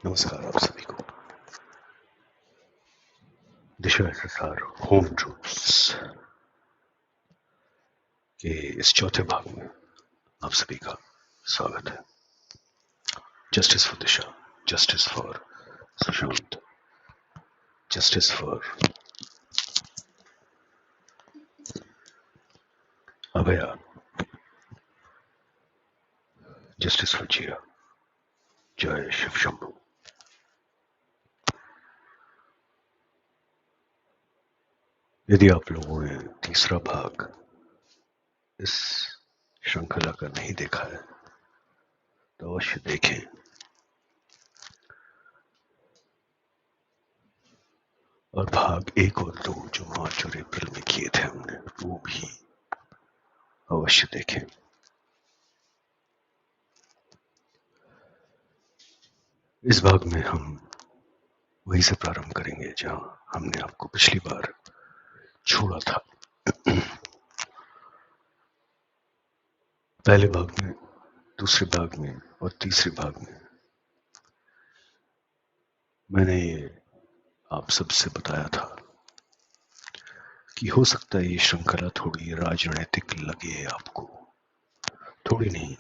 नमस्कार आप सभी को। दिशा एसएसआर होम ट्रूथ्स के इस चौथे भाग में आप सभी का स्वागत है। Justice for Disha, justice for Sushant, justice for Abhaya, justice for Jiya, जय शिव शंभू। यदि आप लोगों ने तीसरा भाग इस श्रृंखला का नहीं देखा है तो अवश्य देखें। और भाग 1 और 2 जो मार्च और अप्रैल में किए थे हमने, वो भी अवश्य देखें। इस भाग में हम वहीं से प्रारंभ करेंगे जहां हमने आपको पिछली बार छोड़ा था। पहले भाग में, दूसरे भाग में और तीसरे भाग में मैंने ये आप सबसे बताया था कि हो सकता है ये श्रृंखला थोड़ी राजनीतिक लगे आपको। थोड़ी नहीं,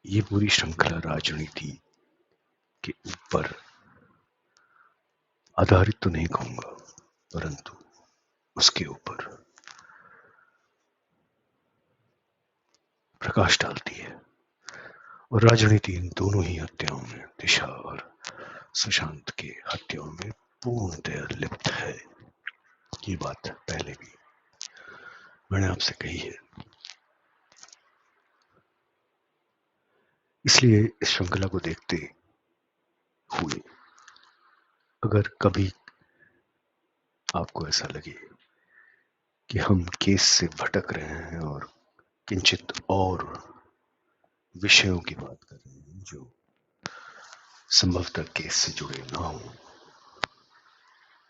ये पूरी श्रृंखला राजनीति के ऊपर आधारित तो नहीं कहूंगा, परंतु उसके ऊपर प्रकाश डालती है। और राजनीति इन दोनों ही हत्याओं में, दिशा और सुशांत के हत्याओं में पूर्णतः लिप्त है। ये बात पहले भी मैंने आपसे कही है। इसलिए इस श्रृंखला को देखते हुए अगर कभी आपको ऐसा लगे कि हम केस से भटक रहे हैं और किंचित और विषयों की बात कर रहे हैं जो संभवतः केस से जुड़े ना हो,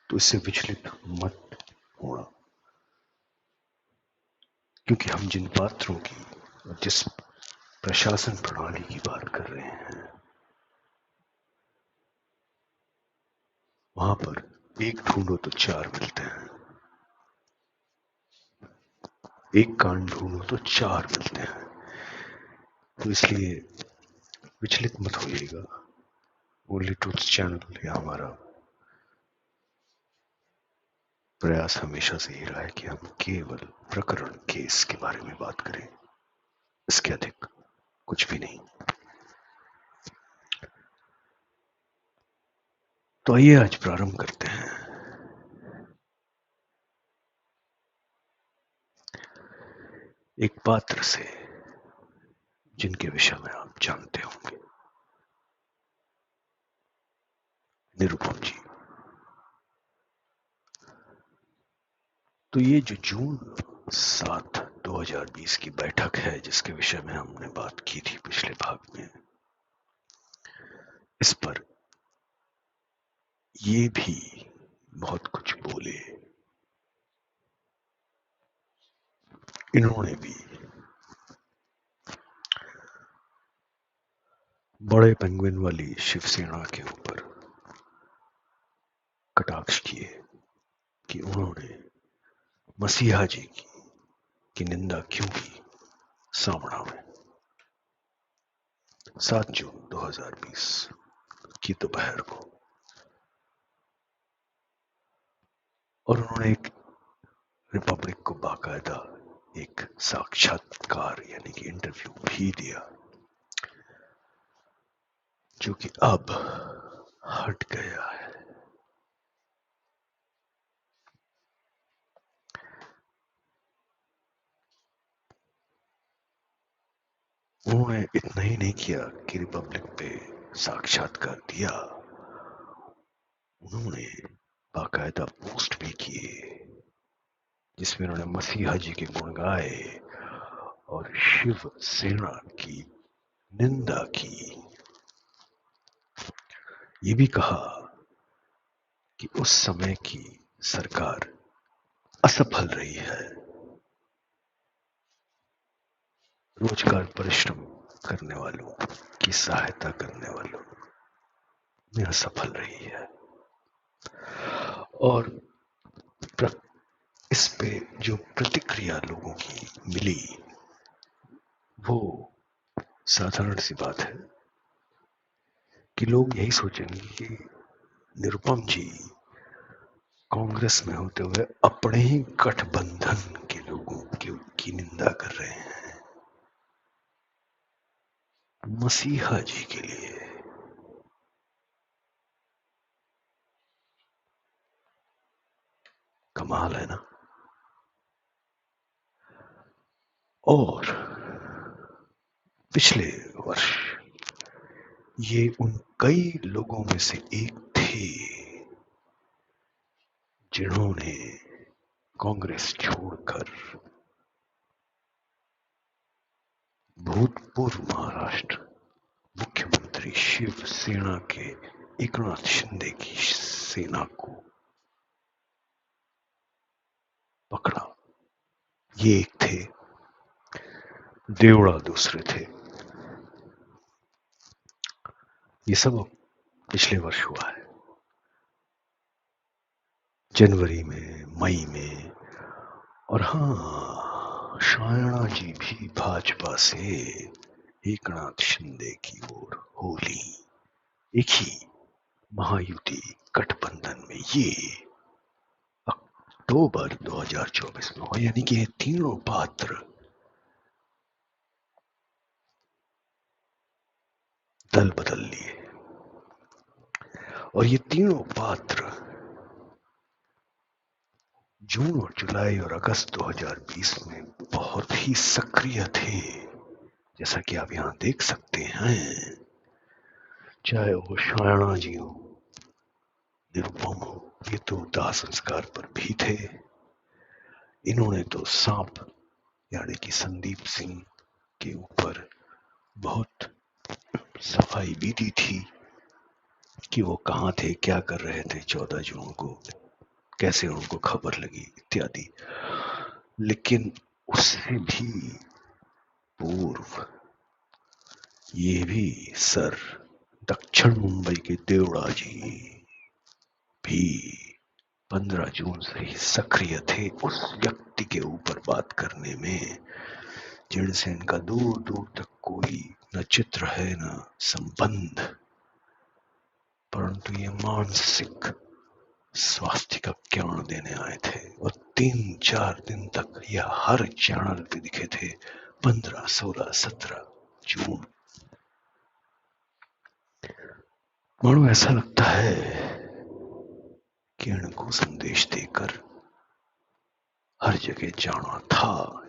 तो इससे विचलित मत होना। क्योंकि हम जिन पात्रों की और जिस प्रशासन प्रणाली की बात कर रहे हैं, वहां पर एक ढूंढो तो चार मिलते हैं, एक कांड ढूंढो तो चार मिलते हैं। तो इसलिए विचलित मत होइएगा। ओनली ट्रूथ चैनल या हमारा प्रयास हमेशा से ही रहा है कि हम केवल प्रकरण, केस के बारे में बात करें, इसके अधिक कुछ भी नहीं। तो आइए आज प्रारंभ करते हैं एक पात्र से जिनके विषय में आप जानते होंगे, निरुपम जी। तो ये जो जून 7, 2020 की बैठक है जिसके विषय में हमने बात की थी पिछले भाग में, इस पर ये भी बहुत कुछ बोले। इन्होंने भी बड़े पेंगुइन वाली शिवसेना के ऊपर कटाक्ष किए कि उन्होंने मसीहा जी की निंदा क्यों की सामना में। 7 जून 2020 की दोपहर को। और उन्होंने एक रिपब्लिक को बाकायदा एक साक्षात्कार यानी कि इंटरव्यू भी दिया, जो कि अब हट गया है। उन्होंने इतना ही नहीं किया कि रिपब्लिक पे साक्षात्कार दिया, उन्होंने बाकायदा पोस्ट भी किए जिसमें उन्होंने मसीहा जी के गुण गाए और शिव सेना की निंदा की। ये भी कहा कि उस समय की सरकार असफल रही है रोजगार परिश्रम करने वालों की सहायता करने वालों में असफल रही है। और इस पे जो प्रतिक्रिया लोगों की मिली वो साधारण सी बात है कि लोग यही सोचेंगे कि निरुपम जी कांग्रेस में होते हुए अपने ही गठबंधन के लोगों की निंदा कर रहे हैं मसीहा जी के लिए। कमाल है ना। और पिछले वर्ष ये उन कई लोगों में से एक थे जिन्होंने कांग्रेस छोड़कर भूतपूर्व महाराष्ट्र मुख्यमंत्री शिवसेना के एकनाथ शिंदे की सेना को पकड़ा। ये एक थे, देवड़ा दूसरे थे। ये सब पिछले वर्ष हुआ है, जनवरी में, मई में। और हाँ, शायणा जी भी भाजपा से एकनाथ शिंदे की ओर होली, एक ही महायुति गठबंधन में ये अक्टूबर 2024 में हुआ। यानी कि ये तीनों पात्र दल बदल लिए और ये तीनों पात्र जून और जुलाई और अगस्त 2020 में बहुत ही सक्रिय थे, जैसा कि आप यहां देख सकते हैं। चाहे वो शायणा जी हो, निरुपम हो, ये तो दाह संस्कार पर भी थे। इन्होंने तो सांप यानी कि संदीप सिंह के ऊपर बहुत सफाई भी दी थी कि वो कहाँ थे, क्या कर रहे थे 14 जून को, कैसे उनको खबर लगी इत्यादि। लेकिन उससे भी पूर्व ये भी सर दक्षिण मुंबई के देवड़ा जी भी 15 जून से ही सक्रिय थे उस व्यक्ति के ऊपर बात करने में जिनसे इनका दूर दूर तक कोई न चित्र है न संबंध, परंतु ये मानसिक स्वास्थ्य का ज्ञान देने आए थे। और 3-4 दिन तक यह हर चैनल पे दिखे थे, 15, 16, 17 जून। मानो ऐसा लगता है कि इनको संदेश देकर हर जगह जाना था।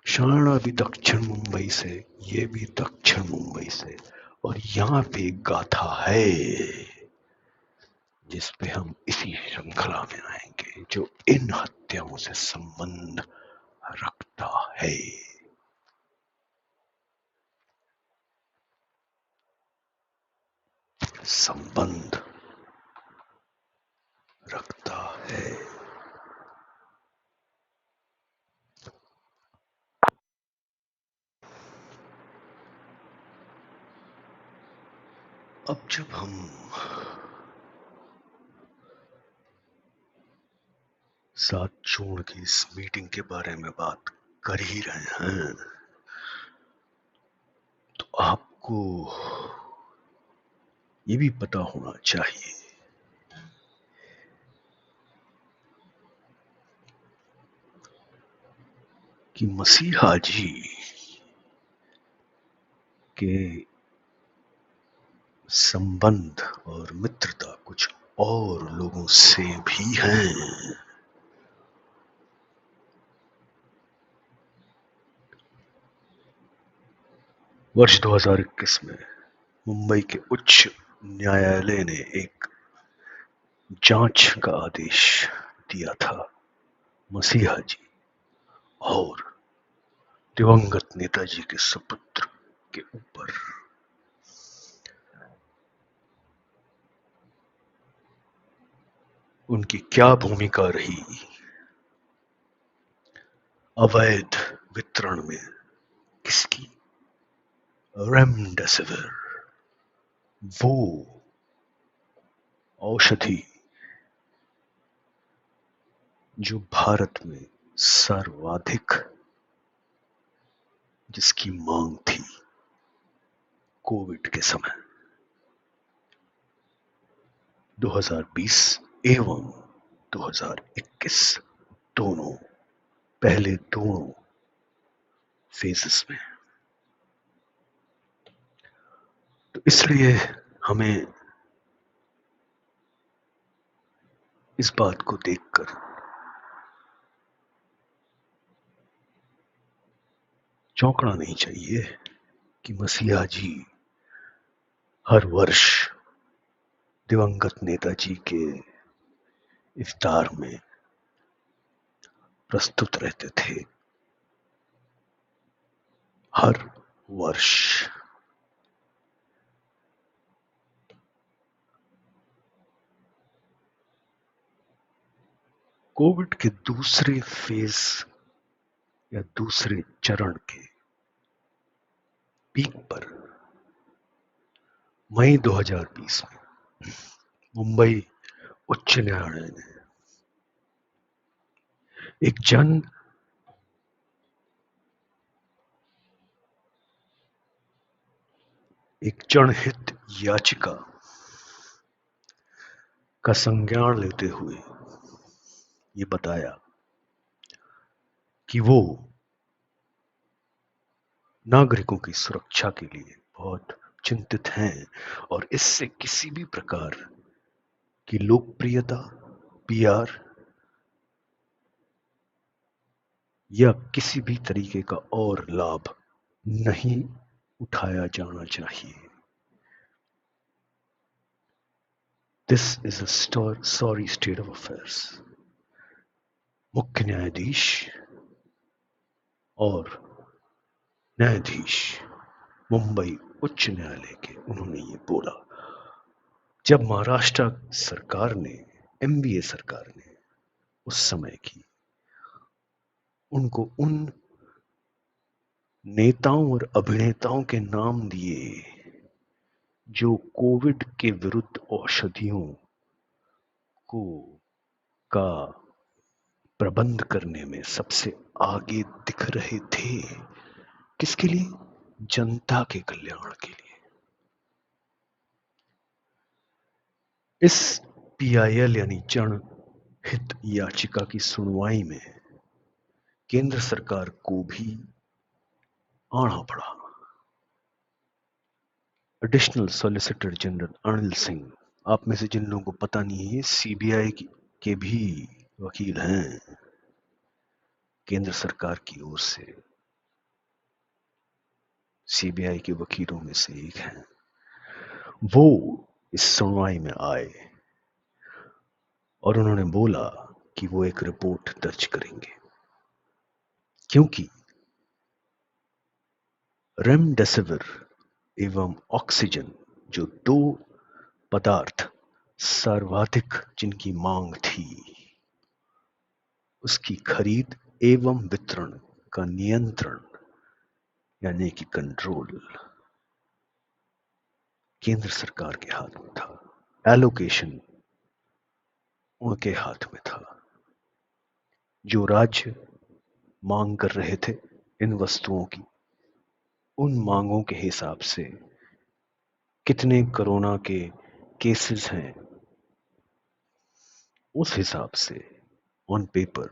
शायणा भी दक्षिण मुंबई से, ये भी दक्षिण मुंबई से। और यहाँ पे एक गाथा है जिस पे हम इसी श्रृंखला में आएंगे, जो इन हत्याओं से संबंध रखता है। संबंध रखता है। अब जब हम 7 जून की इस मीटिंग के बारे में बात कर ही रहे हैं तो आपको ये भी पता होना चाहिए कि मसीहा जी के संबंध और मित्रता कुछ और लोगों से भी हैं। वर्ष 2021 में मुंबई के उच्च न्यायालय ने एक जांच का आदेश दिया था मसीहा जी और दिवंगत नेताजी के सुपुत्र के ऊपर। उनकी क्या भूमिका रही अवैध वितरण में, किसकी? रेमडेसिविर, वो औषधि जो भारत में सर्वाधिक जिसकी मांग थी कोविड के समय 2020 एवं 2021 दोनों, पहले दोनों फेजेस में। तो इसलिए हमें इस बात को देखकर चौंकना नहीं चाहिए कि मसीहा जी हर वर्ष दिवंगत नेताजी के इफ्तार में प्रस्तुत रहते थे। हर वर्ष कोविड के दूसरे फेज या दूसरे चरण के पीक पर मई 2020 में मुंबई उच्च न्यायालय ने एक जनहित याचिका का संज्ञान लेते हुए ये बताया कि वो नागरिकों की सुरक्षा के लिए बहुत चिंतित हैं और इससे किसी भी प्रकार की लोकप्रियता, पीआर या किसी भी तरीके का और लाभ नहीं उठाया जाना चाहिए। This is a sorry state of affairs. मुख्य न्यायाधीश और न्यायाधीश मुंबई उच्च न्यायालय के उन्होंने ये बोला जब महाराष्ट्र सरकार ने, एमवीए सरकार ने उस समय की, उनको उन नेताओं और अभिनेताओं के नाम दिए जो कोविड के विरुद्ध औषधियों को का प्रबंध करने में सबसे आगे दिख रहे थे। किसके लिए? जनता के कल्याण के लिए। इस पीआईएल यानी जनहित याचिका की सुनवाई में केंद्र सरकार को भी आना पड़ा। Additional solicitor general Anil Singh, आप में से जिन लोगों को पता नहीं है, सीबीआई के भी वकील हैं, केंद्र सरकार की ओर से सीबीआई के वकीलों में से एक हैं। वो इस सुनवाई में आए और उन्होंने बोला कि वो एक रिपोर्ट दर्ज करेंगे क्योंकि रेमडेसिविर एवं ऑक्सीजन जो दो पदार्थ सर्वाधिक जिनकी मांग थी, उसकी खरीद एवं वितरण का नियंत्रण यानी कि कंट्रोल केंद्र सरकार के हाथ में था, एलोकेशन उनके हाथ में था। जो राज्य मांग कर रहे थे इन वस्तुओं की, उन मांगों के हिसाब से कितने कोरोना के केसेस हैं, उस हिसाब से ऑन पेपर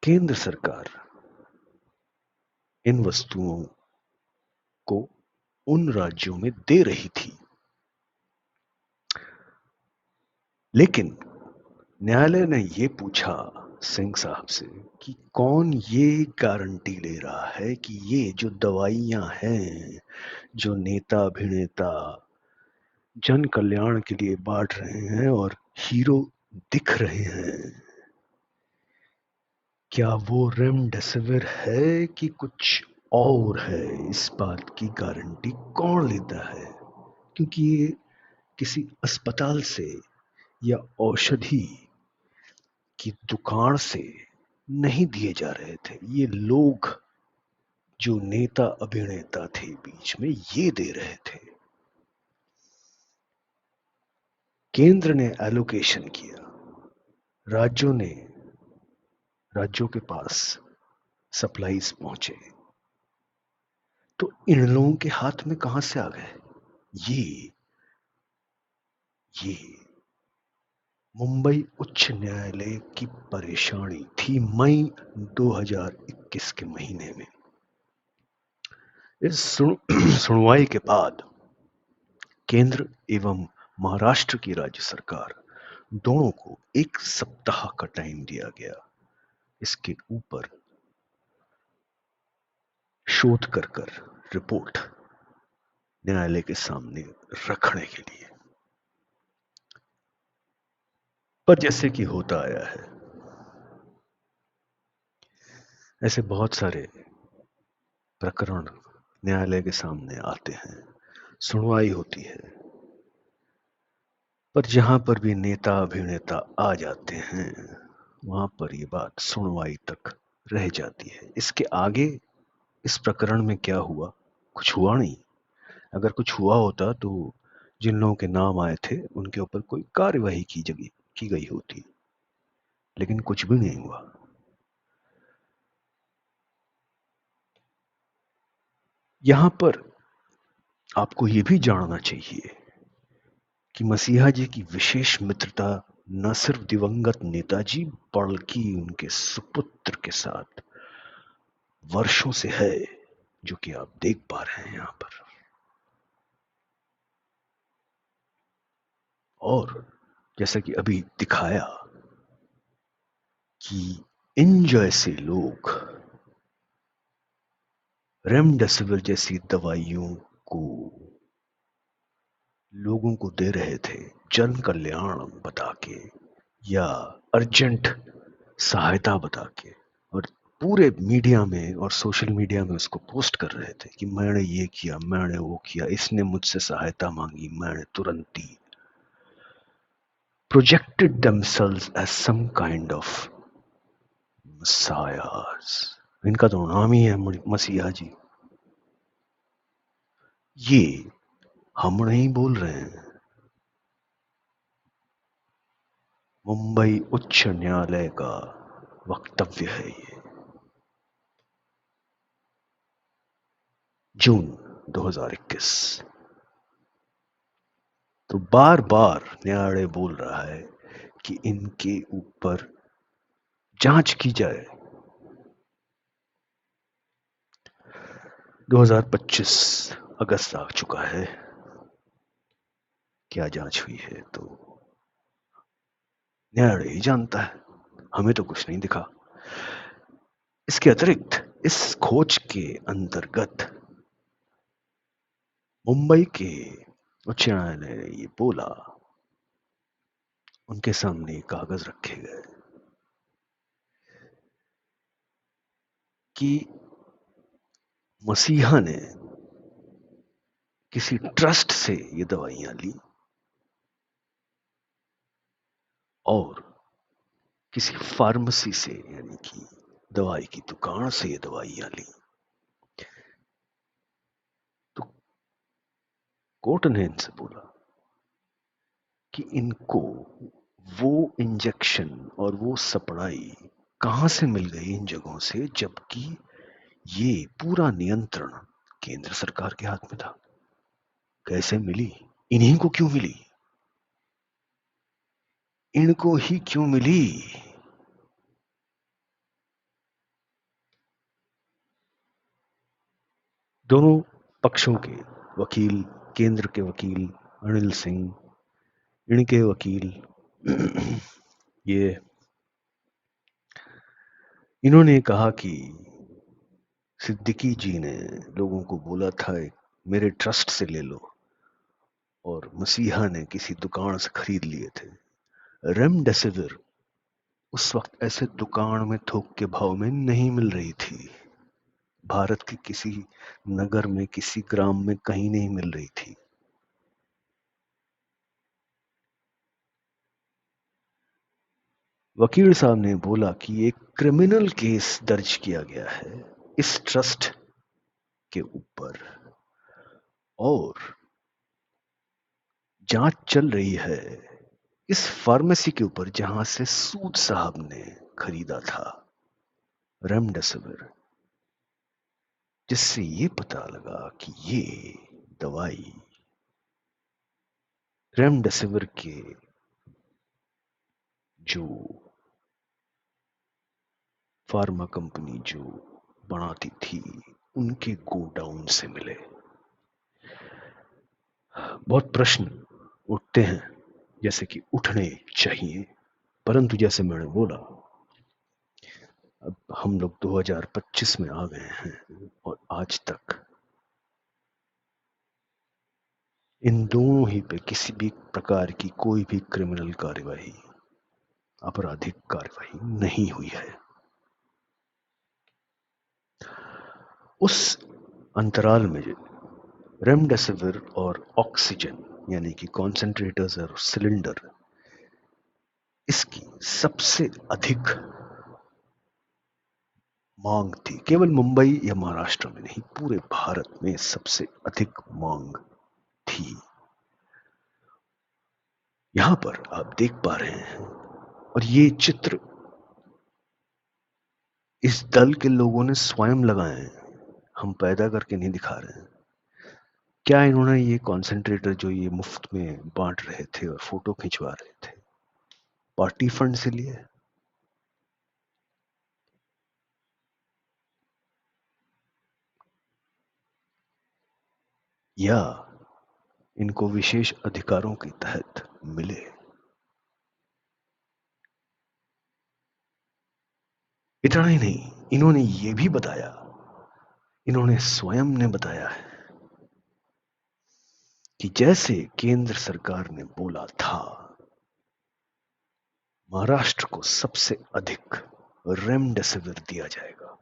केंद्र सरकार इन वस्तुओं को उन राज्यों में दे रही थी। लेकिन न्यायालय ने ये पूछा सिंह साहब से कि कौन ये गारंटी ले रहा है कि ये जो दवाइयां हैं जो नेता अभिनेता जन कल्याण के लिए बांट रहे हैं और हीरो दिख रहे हैं, क्या वो रेमडेसिविर है कि कुछ और है? इस बात की गारंटी कौन लेता है? क्योंकि ये किसी अस्पताल से या औषधि की दुकान से नहीं दिए जा रहे थे, ये लोग जो नेता अभिनेता थे बीच में ये दे रहे थे। केंद्र ने एलोकेशन किया, राज्यों के पास सप्लाईज पहुंचे, तो इन लोगों के हाथ में कहां से आ गए? ये ये मुंबई उच्च न्यायालय की परेशानी थी मई 2021 के महीने में। इस सुनवाई के बाद केंद्र एवं महाराष्ट्र की राज्य सरकार दोनों को 1 सप्ताह का टाइम दिया गया इसके ऊपर शोध कर रिपोर्ट न्यायालय के सामने रखने के लिए। पर जैसे कि होता आया है, ऐसे बहुत सारे प्रकरण न्यायालय के सामने आते हैं, सुनवाई होती है, पर जहां पर भी नेता अभिनेता आ जाते हैं वहां पर ये बात सुनवाई तक रह जाती है। इसके आगे इस प्रकरण में क्या हुआ? कुछ हुआ नहीं। अगर कुछ हुआ होता तो जिन लोगों के नाम आए थे उनके ऊपर कोई कार्यवाही की गई होती, लेकिन कुछ भी नहीं हुआ। यहां पर आपको यह भी जानना चाहिए कि मसीहा जी की विशेष मित्रता न सिर्फ दिवंगत नेताजी बल्कि उनके सुपुत्र के साथ वर्षों से है, जो कि आप देख पा रहे हैं यहां पर। और जैसा कि अभी दिखाया कि इन जैसे लोग रेमडेसिविर जैसी दवाइयों को लोगों को दे रहे थे जन कल्याण बता के या अर्जेंट सहायता बता के, और पूरे मीडिया में और सोशल मीडिया में उसको पोस्ट कर रहे थे कि मैंने ये किया, मैंने वो किया, इसने मुझसे सहायता मांगी, मैंने तुरंत दी। projected themselves as some kind of messiahs। इनका तो नाम ही है मसीहा जी। ये हम नहीं बोल रहे हैं, मुंबई उच्च न्यायालय का वक्तव्य है ये। जून 2021। तो बार बार न्यायालय बोल रहा है कि इनके ऊपर जांच की जाए। 2025 अगस्त आ चुका है, क्या जांच हुई है तो न्यायालय ही जानता है, हमें तो कुछ नहीं दिखा। इसके अतिरिक्त इस खोज के अंतर्गत मुंबई के उच्च न्यायालय ने ये बोला, उनके सामने कागज रखे गए कि मसीहा ने किसी ट्रस्ट से ये दवाइयां ली और किसी फार्मेसी से, यानी कि दवाई की दुकान से ये दवाइयां ली। तो कोर्ट ने इनसे बोला कि इनको वो इंजेक्शन और वो सप्लाई कहां से मिल गई इन जगहों से, जबकि ये पूरा नियंत्रण केंद्र सरकार के हाथ में था। कैसे मिली? इन्हीं को क्यों मिली? इनको ही क्यों मिली? दोनों पक्षों के वकील, केंद्र के वकील अनिल सिंह, इनके वकील ये इन्होंने कहा कि सिद्दीकी जी ने लोगों को बोला था मेरे ट्रस्ट से ले लो, और मसीहा ने किसी दुकान से खरीद लिए थे। रेमडेसिविर उस वक्त ऐसे दुकान में थोक के भाव में नहीं मिल रही थी। भारत के किसी नगर में, किसी ग्राम में कहीं नहीं मिल रही थी। वकील साहब ने बोला कि एक क्रिमिनल केस दर्ज किया गया है इस ट्रस्ट के ऊपर और जांच चल रही है इस फार्मेसी के ऊपर जहां से सूद साहब ने खरीदा था रेमडेसिविर, जिससे ये पता लगा कि ये दवाई रेमडेसिविर के जो फार्मा कंपनी जो बनाती थी उनके गोडाउन से मिले। बहुत प्रश्न उठते हैं जैसे कि उठने चाहिए, परंतु जैसे मैंने बोला अब हम लोग 2025 में आ गए हैं और आज तक इन दोनों ही पे किसी भी प्रकार की कोई भी क्रिमिनल कार्यवाही, आपराधिक कार्यवाही नहीं हुई है। उस अंतराल में रेमडेसिविर और ऑक्सीजन यानी कि कॉन्सेंट्रेटर्स और सिलेंडर, इसकी सबसे अधिक मांग थी। केवल मुंबई या महाराष्ट्र में नहीं, पूरे भारत में सबसे अधिक मांग थी। यहां पर आप देख पा रहे हैं और ये चित्र इस दल के लोगों ने स्वयं लगाए हैं, हम पैदा करके नहीं दिखा रहे हैं। क्या इन्होंने ये कॉन्सेंट्रेटर जो ये मुफ्त में बांट रहे थे और फोटो खिंचवा रहे थे पार्टी फंड से लिए? या इनको विशेष अधिकारों के तहत मिले? इतना ही नहीं, इन्होंने ये भी बताया, इन्होंने स्वयं ने बताया है कि जैसे केंद्र सरकार ने बोला था महाराष्ट्र को सबसे अधिक रेमडेसिविर दिया जाएगा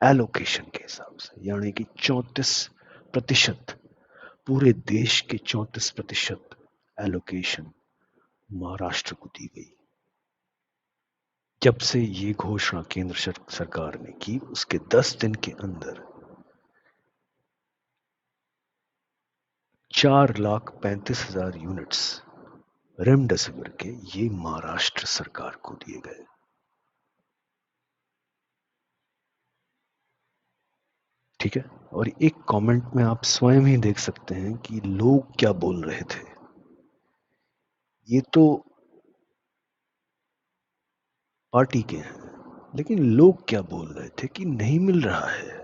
एलोकेशन के हिसाब से, यानी कि 34%, पूरे देश के 34% एलोकेशन महाराष्ट्र को दी गई। जब से ये घोषणा केंद्र सरकार ने की उसके 10 दिन के अंदर 4,35,000 यूनिट्स रेमडेसिविर के ये महाराष्ट्र सरकार को दिए गए। ठीक है, और एक कमेंट में आप स्वयं ही देख सकते हैं कि लोग क्या बोल रहे थे। ये तो पार्टी के हैं, लेकिन लोग क्या बोल रहे थे कि नहीं मिल रहा है,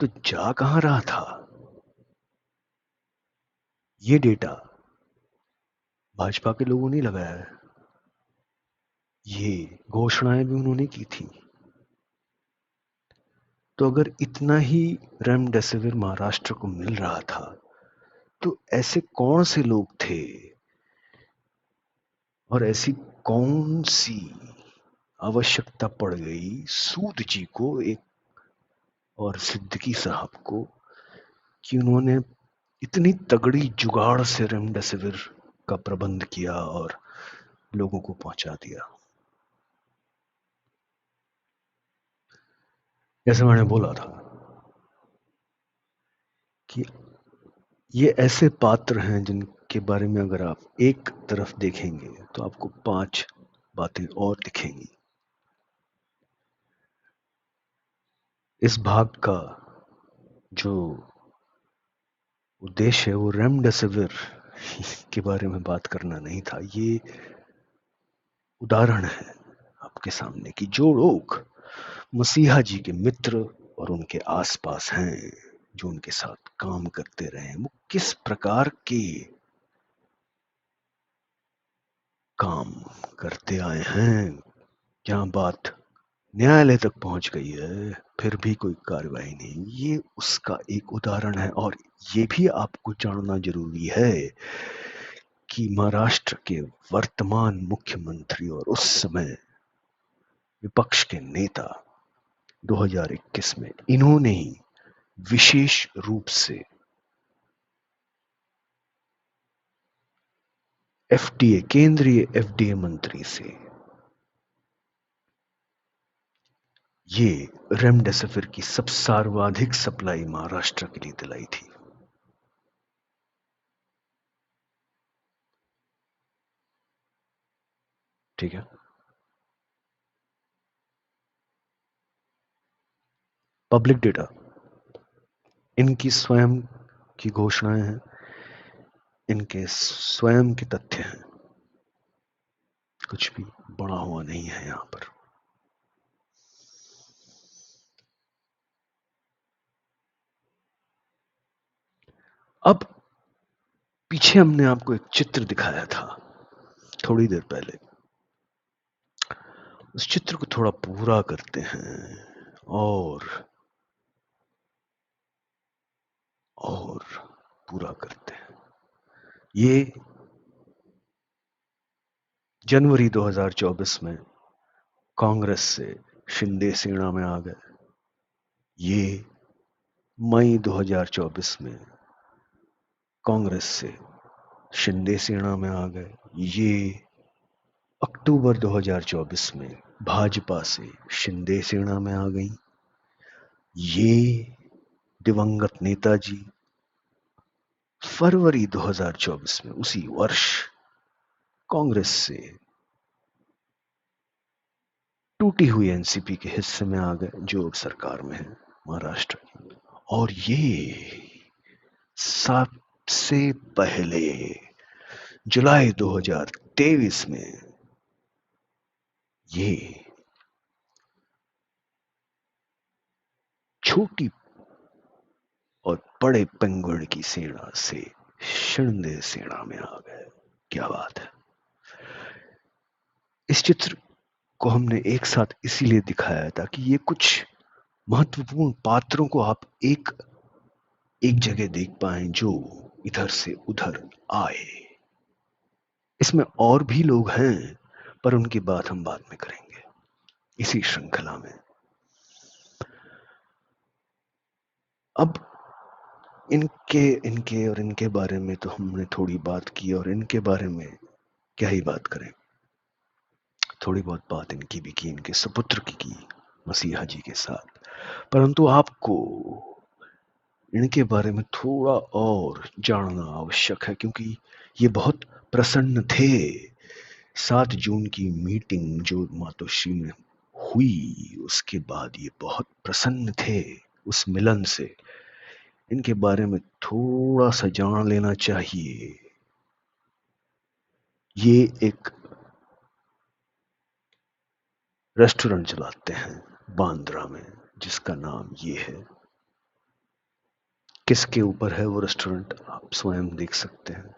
तो जा कहां रहा था? ये डेटा भाजपा के लोगों ने लगाया है, ये घोषणाएं भी उन्होंने की थी। तो अगर इतना ही रेमडेसिविर महाराष्ट्र को मिल रहा था तो ऐसे कौन से लोग थे और ऐसी कौन सी आवश्यकता पड़ गई सूद जी को एक और सिद्दीकी साहब को कि उन्होंने इतनी तगड़ी जुगाड़ से रेमडेसिविर का प्रबंध किया और लोगों को पहुंचा दिया। जैसे मैंने बोला था कि ये ऐसे पात्र हैं जिनके बारे में अगर आप एक तरफ देखेंगे तो आपको 5 बातें और दिखेंगी। इस भाग का जो उद्देश्य है वो रेमडेसिविर के बारे में बात करना नहीं था। ये उदाहरण है आपके सामने कि जो लोग मसीहा जी के मित्र और उनके आसपास हैं, जो उनके साथ काम करते रहे, वो किस प्रकार के काम करते आए हैं। जहां बात न्यायालय तक पहुंच गई है फिर भी कोई कार्रवाई नहीं, ये उसका एक उदाहरण है। और ये भी आपको जानना जरूरी है कि महाराष्ट्र के वर्तमान मुख्यमंत्री और उस समय विपक्ष के नेता 2021 में इन्होंने ही विशेष रूप से एफडीए, केंद्रीय एफडीए मंत्री से ये रेमडेसिविर की सब सर्वाधिक सप्लाई महाराष्ट्र के लिए दिलाई थी। ठीक है, पब्लिक डेटा, इनकी स्वयं की घोषणाएं हैं, इनके स्वयं के तथ्य हैं, कुछ भी बड़ा हुआ नहीं है यहां पर। अब पीछे हमने आपको एक चित्र दिखाया था थोड़ी देर पहले, उस चित्र को थोड़ा पूरा करते हैं और पूरा करते हैं। ये जनवरी 2024 में कांग्रेस से शिंदे सेना में आ गए। ये मई 2024 में कांग्रेस से शिंदे सेना में आ गए। ये अक्टूबर 2024 में भाजपा से शिंदे सेना में आ गई। ये दिवंगत नेताजी फरवरी 2024 में उसी वर्ष कांग्रेस से टूटी हुई एनसीपी के हिस्से में आ गए, जो अब सरकार में है महाराष्ट्र की। और ये सबसे पहले जुलाई 2023 में ये छोटी और बड़े पेंगुइन की सेना से शिंदे सेना में आ गए। क्या बात है। इस चित्र को हमने एक साथ इसीलिए दिखाया था कि ये कुछ महत्वपूर्ण पात्रों को आप एक जगह देख पाए जो इधर से उधर आए। इसमें और भी लोग हैं, पर उनकी बात हम बाद में करेंगे इसी श्रृंखला में। अब इनके बारे में तो हमने थोड़ी बात की, और इनके बारे में क्या ही बात करें। थोड़ी बहुत बात इनकी भी की, इनके सुपुत्र की मसीहा जी के साथ, परंतु आपको इनके बारे में थोड़ा और जानना आवश्यक है, क्योंकि ये बहुत प्रसन्न थे। 7 जून की मीटिंग जो मातोश्री में हुई, उसके बाद ये बहुत प्रसन्न थे उस मिलन से। इनके बारे में थोड़ा सा जान लेना चाहिए। ये एक रेस्टोरेंट चलाते हैं बांद्रा में, जिसका नाम ये है। किसके ऊपर है वो रेस्टोरेंट आप स्वयं देख सकते हैं।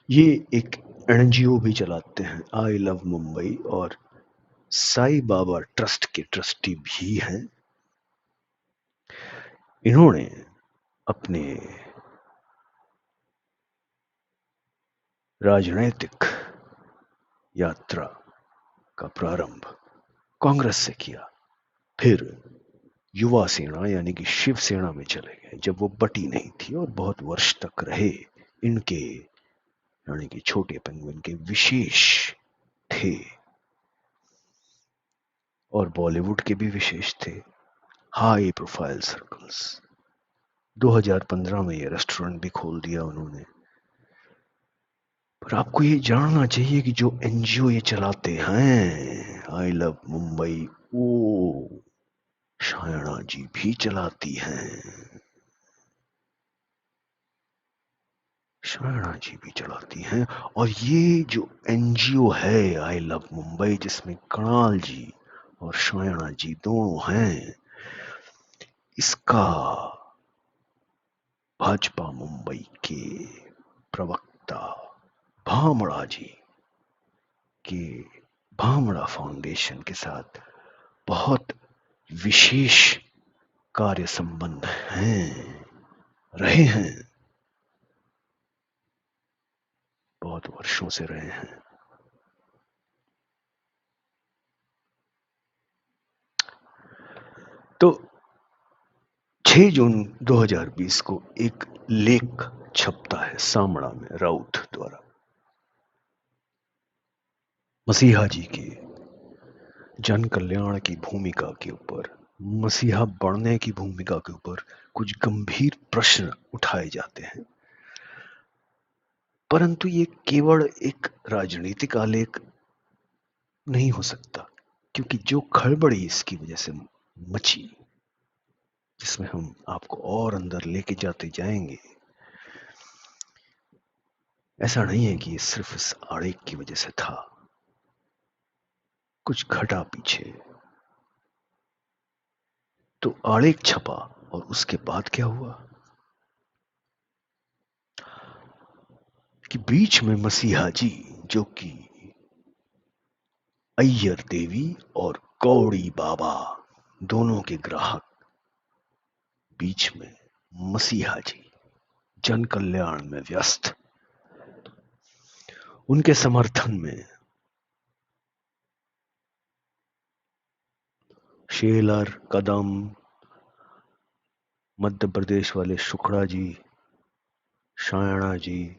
ये एक एनजीओ भी चलाते हैं, आई लव मुंबई, और साई बाबा ट्रस्ट के ट्रस्टी भी हैं। इन्होंने अपने राजनैतिक यात्रा का प्रारंभ कांग्रेस से किया, फिर युवा सेना यानी कि शिवसेना में चले गए जब वो बटी नहीं थी, और बहुत वर्ष तक रहे। इनके यानी कि छोटे पेंगुइन के विशेष थे, और बॉलीवुड के भी विशेष थे, हाई प्रोफाइल सर्कल्स। 2015 में ये रेस्टोरेंट भी खोल दिया उन्होंने। पर आपको ये जानना चाहिए कि जो एनजीओ ये चलाते हैं, आई लव मुंबई, वो शायणा जी भी चलाती हैं। शायणा जी भी चलाती हैं। और ये जो एनजीओ है आई लव मुंबई, जिसमें कणाल जी और शायणा जी दोनों हैं, इसका भाजपा मुंबई के प्रवक्ता भामड़ा जी के भामड़ा फाउंडेशन के साथ बहुत विशेष कार्य संबंध हैं, रहे हैं, बहुत वर्षों से रहे हैं। तो 6 जून 2020 को एक लेख छपता है सामड़ा में राउत द्वारा, मसीहा जी के जन कल्याण की भूमिका के ऊपर, मसीहा बढ़ने की भूमिका के ऊपर कुछ गंभीर प्रश्न उठाए जाते हैं, परंतु ये केवल एक राजनीतिक आलेख नहीं हो सकता, क्योंकि जो खड़बड़ी इसकी वजह से मची, जिसमें हम आपको और अंदर लेके जाते जाएंगे, ऐसा नहीं है कि ये सिर्फ इस आलेख की वजह से था। कुछ घटा पीछे। तो आलेख छपा और उसके बाद क्या हुआ कि बीच में मसीहा जी, जो कि अय्यर देवी और कौड़ी बाबा दोनों के ग्राहक, बीच में मसीहा जी जन कल्याण में व्यस्त, उनके समर्थन में शेलर, कदम, मध्य प्रदेश वाले शुक्ला जी, शायणा जी,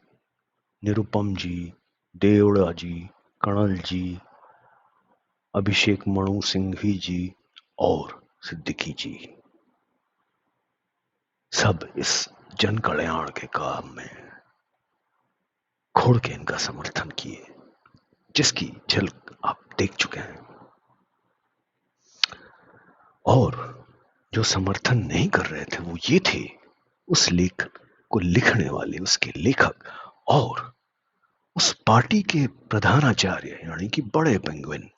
निरुपम जी, देवड़ा जी, कणल जी, अभिषेक मनु सिंघवी जी और सिद्दीकी जी, सब इस जन कल्याण के काम में खोड़ के इनका समर्थन किए, जिसकी झलक आप देख चुके हैं। और जो समर्थन नहीं कर रहे थे वो ये थे, उस लेख को लिखने वाले, उसके लेखक और उस पार्टी के प्रधानाचार्य, यानी कि बड़े पेंगुइन।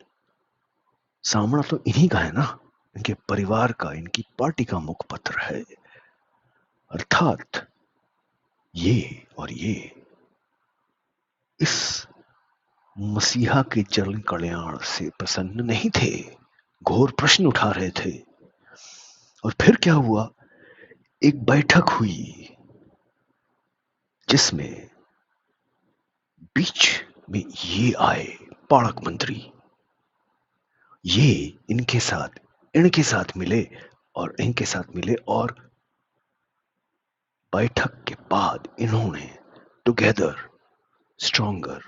सामना तो इन्हीं का है ना, इनके परिवार का, इनकी पार्टी का मुखपत्र है। अर्थात ये और ये इस मसीहा के जन कल्याण से प्रसन्न नहीं थे, घोर प्रश्न उठा रहे थे। और फिर क्या हुआ, एक बैठक हुई जिसमें बीच में ये आए पाड़क मंत्री, ये इनके साथ मिले और इनके साथ मिले, और बैठक के बाद इन्होंने टुगेदर स्ट्रॉन्गर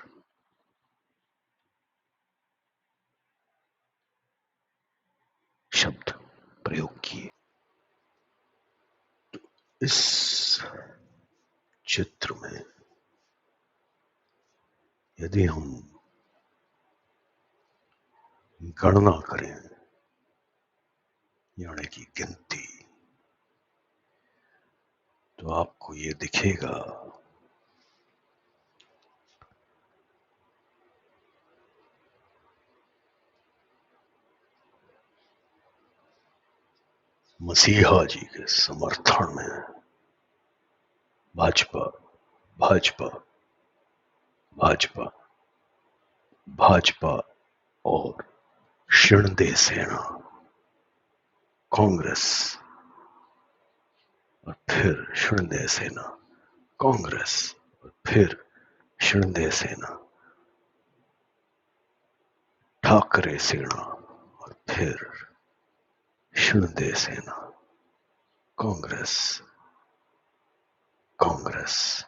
शब्द प्रयोग किए। इस चित्र में यदि हम गणना करें, यानी कि गिनती, तो आपको ये दिखेगा मसीहा जी के समर्थन में भाजपा, भाजपा, भाजपा, भाजपा और शिंदे सेना, कांग्रेस, और फिर शिंदे सेना, कांग्रेस, और फिर शिंदे सेना, ठाकरे सेना, और फिर शिंदे सेना, कांग्रेस, कांग्रेस।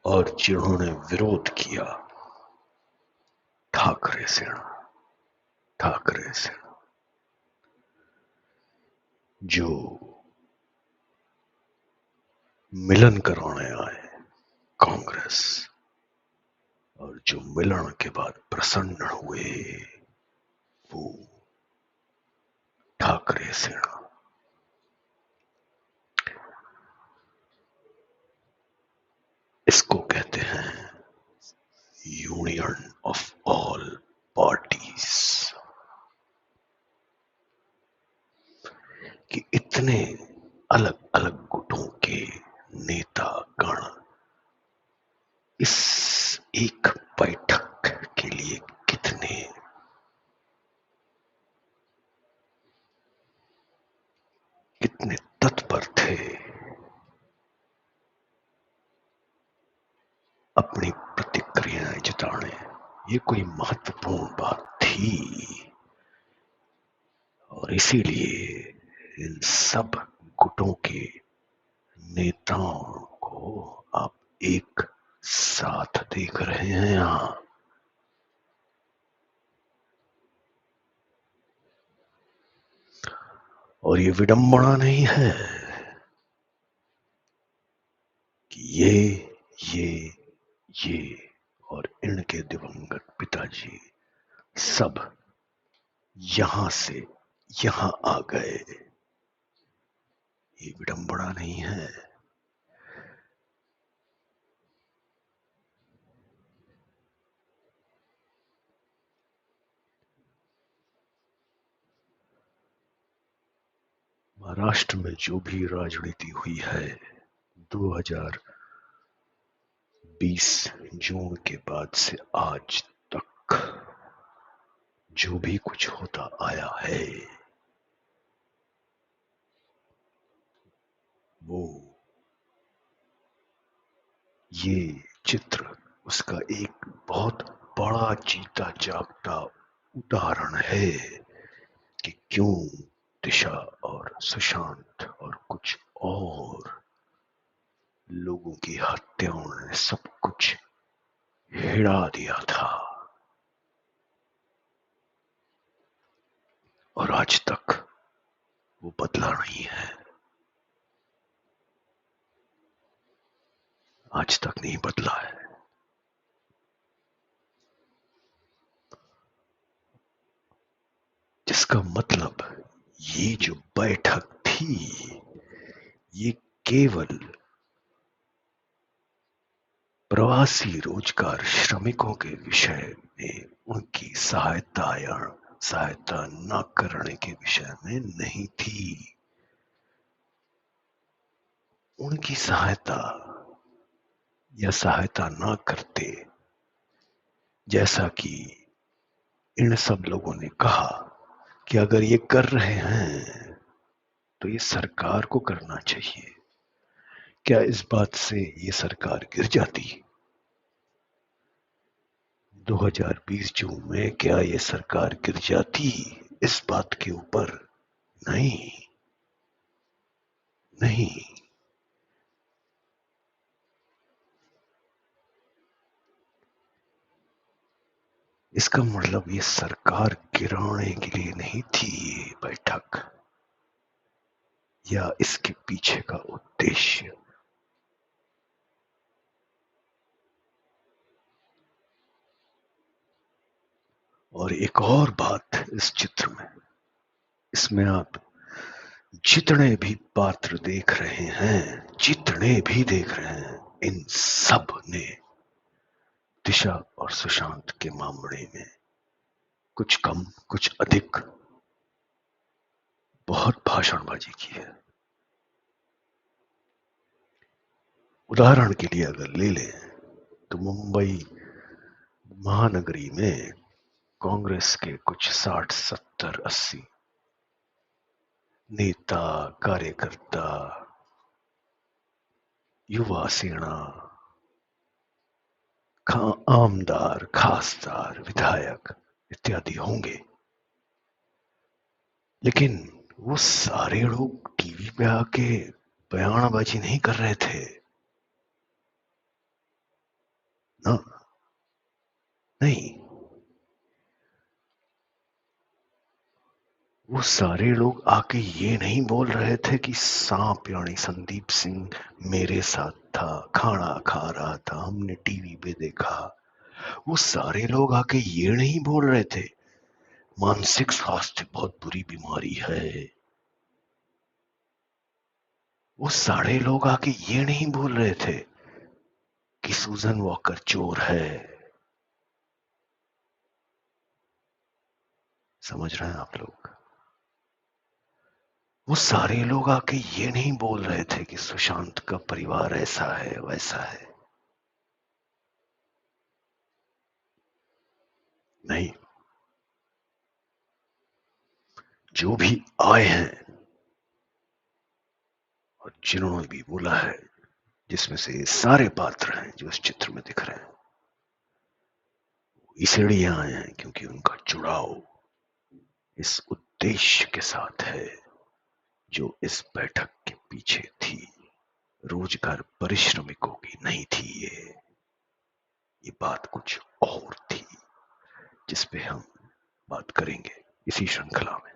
और जिन्होंने विरोध किया, ठाकरे सेना, ठाकरे सेना। जो मिलन कराने आए, कांग्रेस, और जो मिलन के बाद प्रसन्न हुए, वो ठाकरे सेना। इसको कहते हैं यूनियन ऑफ ऑल पार्टीज, कि इतने अलग अलग गुटों के नेता गण इस एक बैठक के लिए कितने तत्पर थे, अपनी प्रतिक्रियाएं जताने। ये कोई महत्वपूर्ण बात थी, और इसीलिए इन सब गुटों के नेताओं को आप एक साथ देख रहे हैं यहां। और ये विडंबना नहीं है कि ये और इनके दिवंगत पिताजी सब यहां से यहां आ गए। ये विडंबना नहीं है। महाराष्ट्र में जो भी राजनीति हुई है 2020 जून के बाद से आज तक जो भी कुछ होता आया है वो ये चित्र उसका एक बहुत बड़ा जीता जागता उदाहरण है कि क्यों दिशा और सुशांत और कुछ और लोगों की हत्याओं ने सब कुछ हिड़ा दिया था और आज तक वो बदला नहीं है। आज तक नहीं बदला है। जिसका मतलब ये जो बैठक थी ये केवल प्रवासी रोजगार श्रमिकों के विषय में उनकी सहायता न करने के विषय में नहीं थी। उनकी सहायता या सहायता न करते जैसा कि इन सब लोगों ने कहा कि अगर ये कर रहे हैं तो ये सरकार को करना चाहिए। क्या इस बात से ये सरकार गिर जाती? 2020 जून में क्या ये सरकार गिर जाती इस बात के ऊपर? नहीं नहीं। इसका मतलब ये सरकार गिराने के लिए नहीं थी ये बैठक या इसके पीछे का उद्देश्य। और एक और बात इस चित्र में, इसमें आप जितने भी पात्र देख रहे हैं, इन सब ने दिशा और सुशांत के मामले में कुछ कम कुछ अधिक बहुत भाषणबाजी की है। उदाहरण के लिए अगर ले लें तो मुंबई महानगरी में कांग्रेस के कुछ 60, 70, 80 नेता, कार्यकर्ता, युवा सेना, आमदार, खासदार, विधायक इत्यादि होंगे, लेकिन वो सारे लोग टीवी पे आके बयानबाजी नहीं कर रहे थे ना। नहीं, वो सारे लोग आके ये नहीं बोल रहे थे कि सांप यानी संदीप सिंह मेरे साथ था, खाना खा रहा था, हमने टीवी पे देखा। वो सारे लोग आके ये नहीं बोल रहे थे मानसिक स्वास्थ्य बहुत बुरी बीमारी है। वो सारे लोग आके ये नहीं बोल रहे थे कि सुजन वॉकर चोर है। समझ रहे हैं आप लोग? वो सारे लोग आके ये नहीं बोल रहे थे कि सुशांत का परिवार ऐसा है वैसा है। नहीं, जो भी आए हैं और जिन्होंने भी बोला है, जिसमें से ये सारे पात्र हैं जो इस चित्र में दिख रहे हैं, इसलिए आए हैं क्योंकि उनका जुड़ाव इस उद्देश्य के साथ है जो इस बैठक के पीछे थी। रोजगार परिश्रमिकों की नहीं थी ये बात कुछ और थी जिस पे हम बात करेंगे इसी श्रृंखला में।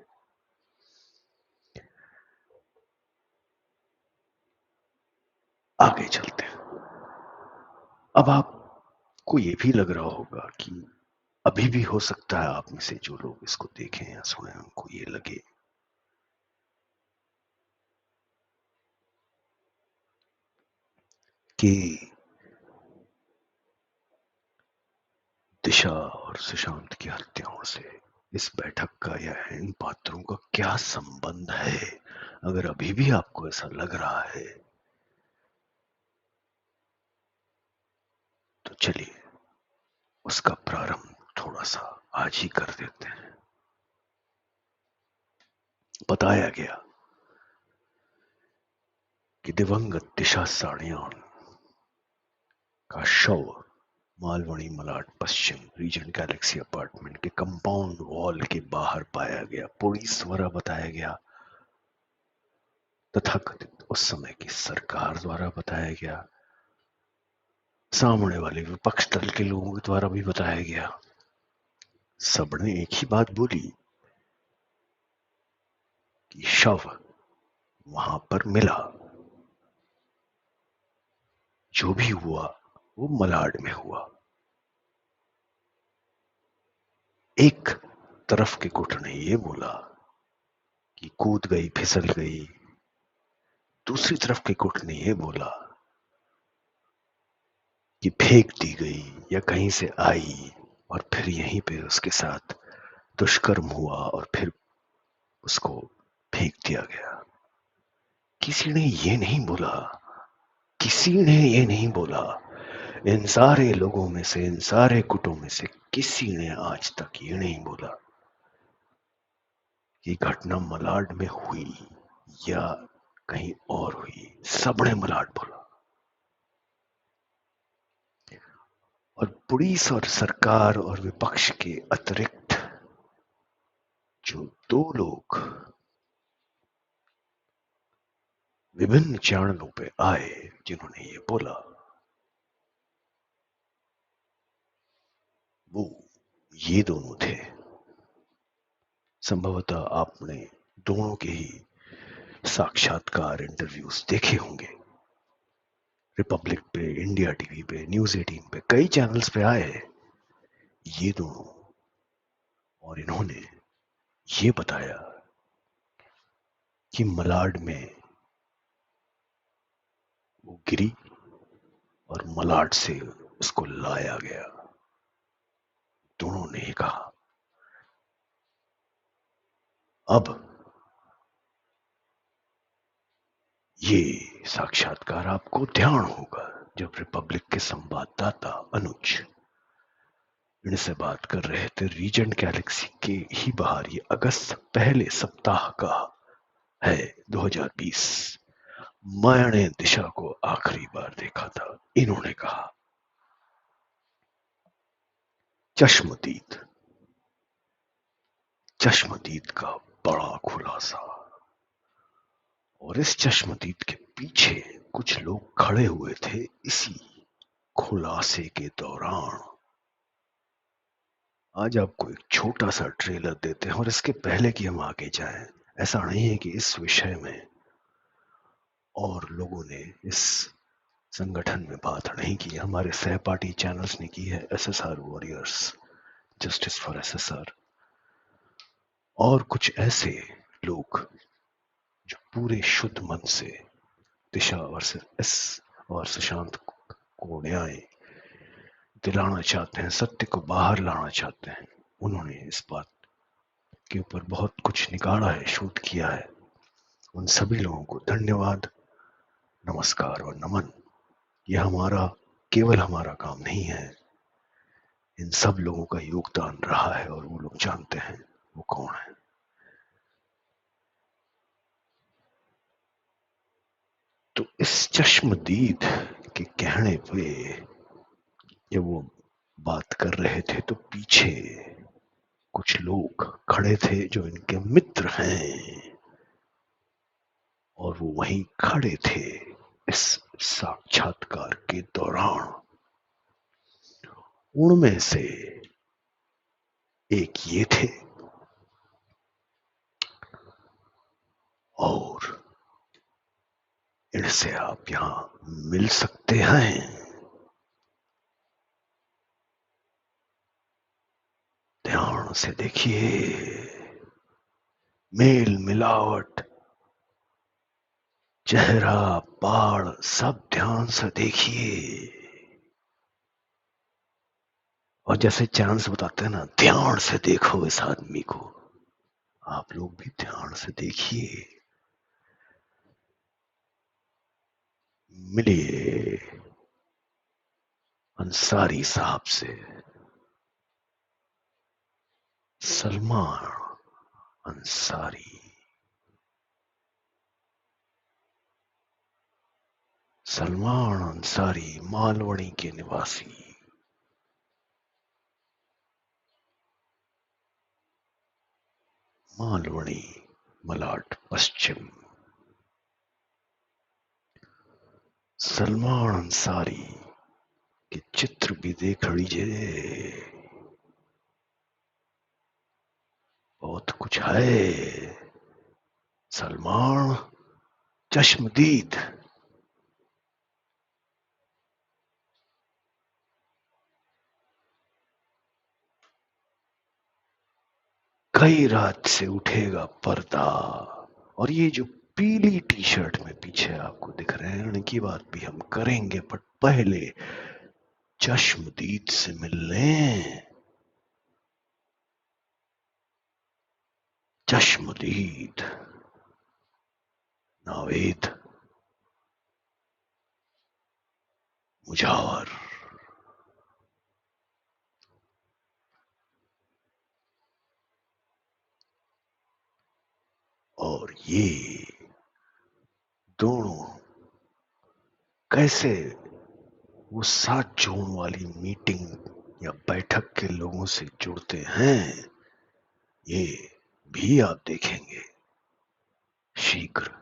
आगे चलते हैं। अब आपको ये भी लग रहा होगा कि अभी भी हो सकता है आप में से जो लोग इसको देखें या सुने उनको ये लगे कि दिशा और सुशांत की हत्याओं से इस बैठक का या इन पात्रों का क्या संबंध है। अगर अभी भी आपको ऐसा लग रहा है तो चलिए उसका प्रारंभ थोड़ा सा आज ही कर देते हैं। बताया गया कि दिवंगत दिशा साड़ियान का शव मालवणी मलाड पश्चिम रीजन गैलेक्सी अपार्टमेंट के कंपाउंड वॉल के बाहर पाया गया। पुलिस द्वारा बताया गया, तथाकथित उस समय की सरकार द्वारा बताया गया, सामने वाले विपक्ष दल के लोगों के द्वारा भी बताया गया। सबने एक ही बात बोली कि शव वहां पर मिला। जो भी हुआ वो मलाड में हुआ। एक तरफ के गुट ने ये बोला कि कूद गई, फिसल गई। दूसरी तरफ के गुट ने ये बोला कि फेंक दी गई या कहीं से आई और फिर यहीं पे उसके साथ दुष्कर्म हुआ और फिर उसको फेंक दिया गया। किसी ने ये नहीं बोला, किसी ने ये नहीं बोला, इन सारे लोगों में से, इन सारे गुटों में से किसी ने आज तक ये नहीं बोला कि घटना मलाड में हुई या कहीं और हुई। सबने मलाड बोला। और पुलिस और सरकार और विपक्ष के अतिरिक्त जो दो लोग विभिन्न चैनलों पे आए जिन्होंने ये बोला, वो ये दोनों थे। संभवतः आपने दोनों के ही साक्षात्कार इंटरव्यूज देखे होंगे। रिपब्लिक पे, इंडिया टीवी पे, न्यूज 18 पे, कई चैनल्स पे आए ये दोनों। और इन्होंने ये बताया कि मलाड में वो गिरी और मलाड से उसको लाया गया। दोनों ने कहा। अब ये साक्षात्कार आपको ध्यान होगा जब रिपब्लिक के संवाददाता अनुज इनसे बात कर रहे थे रीजेंट गैलेक्सी के ही बाहर। ये अगस्त पहले सप्ताह का है 2020। मैंने दिशा को आखिरी बार देखा था, इन्होंने कहा। चश्मदीद, चश्मदीद का बड़ा खुलासा। और इस चश्मदीद के पीछे कुछ लोग खड़े हुए थे इसी खुलासे के दौरान। आज आपको एक छोटा सा ट्रेलर देते हैं और इसके पहले कि हम आगे जाएं, ऐसा नहीं है कि इस विषय में और लोगों ने इस संगठन में बात नहीं की। हमारे सहपाठी चैनल्स ने की है, SSR warriors, justice for SSR, और कुछ ऐसे लोग जो पूरे शुद्ध मन से दिशा और सुशांत को न्याय दिलाना चाहते हैं, सत्य को बाहर लाना चाहते हैं। उन्होंने इस बात के ऊपर बहुत कुछ निकाला है, शोध किया है। उन सभी लोगों को धन्यवाद, नमस्कार और नमन। यह केवल हमारा काम नहीं है, इन सब लोगों का योगदान रहा है और वो लोग जानते हैं वो कौन है। तो इस चश्मदीद के कहने पे जब वो बात कर रहे थे तो पीछे कुछ लोग खड़े थे जो इनके मित्र हैं और वो वहीं खड़े थे इस साक्षात्कार के दौरान। उनमें से एक ये थे और इनसे आप यहां मिल सकते हैं। ध्यान से देखिए, मेल मिलावट, चेहरा, बाल, सब ध्यान से देखिए। और जैसे चांस बताते हैं ना, ध्यान से देखो इस आदमी को। आप लोग भी ध्यान से देखिए। मिलिए अंसारी साहब से। सलमान अंसारी। सलमान अंसारी मालवणी के निवासी। मालवणी, मलाड पश्चिम। सलमान अंसारी के चित्र भी देख लीजिए। बहुत कुछ है। सलमान चश्मदीद। कई रात से उठेगा पर्दा। और ये जो पीली टी शर्ट में पीछे आपको दिख रहे हैं, उनकी बात भी हम करेंगे, बट पहले चश्मदीद से मिल लें। चश्मदीद, नावेद मुजावर। और ये दोनों कैसे वो 7 जून वाली मीटिंग या बैठक के लोगों से जुड़ते हैं, ये भी आप देखेंगे शीघ्र।